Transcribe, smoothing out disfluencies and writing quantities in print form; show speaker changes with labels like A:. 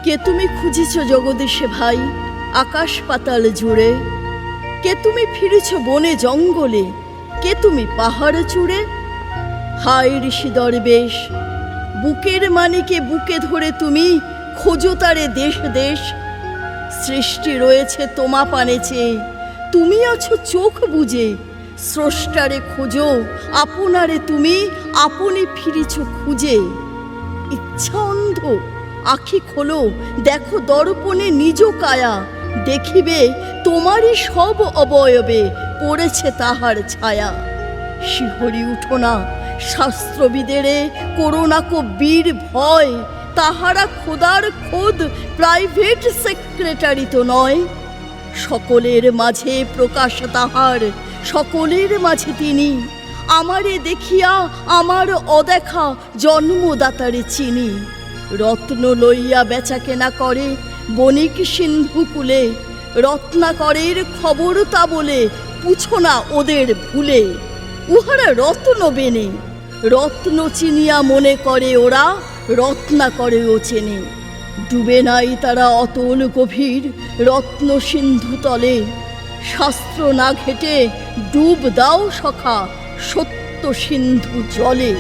A: কে তুমি খুঁজেছ জগদীশে ভাই আকাশ পাতাল জুড়ে? কে তুমি ফিরেছ বনে জঙ্গলে? কে তুমি পাহাড় চূড়ে? হায় ঋষি দরবেশ, বুকের মানিকে বুকে ধরে তুমি খোঁজো তারে দেশ দেশ। সৃষ্টি রয়েছে তোমা পানে চেয়ে, তুমি আছো চোখ বুজে। স্রষ্টারে খোঁজো আপনারে তুমি, আপনি ফিরেছ খুঁজে। ইচ্ছা অন্ধ, আখি খোলো, দেখো দর্পণে নিজ কায়া। দেখিবে তোমারই সব অবয়বে পড়েছে তাহার ছায়া। শিহরি উঠো না শাস্ত্রবিদেরে, করোনা কো বীর ভয়। তাহারা খোদার খোদ প্রাইভেট সেক্রেটারি তো নয়। সকলের মাঝে প্রকাশ তাহার, সকলের মাঝে তিনি। আমারে দেখিয়া আমার অদেখা জন্মদাতারে চিনি। রত্ন লইয়া বেচা কেনা করে বণিক সিন্ধু কূলে। রত্নাকরের খবর তা বলে পুছো না ওদের ভুলে। উহারা রত্ন বেনে, রত্ন চিনিয়া মনে করে ওরা রত্নাকরেও চেনে। ডুবে নাই তারা অতল গভীর রত্ন সিন্ধু তলে। শাস্ত্র না ঘেটে ডুব দাও সখা সত্য সিন্ধু জলে।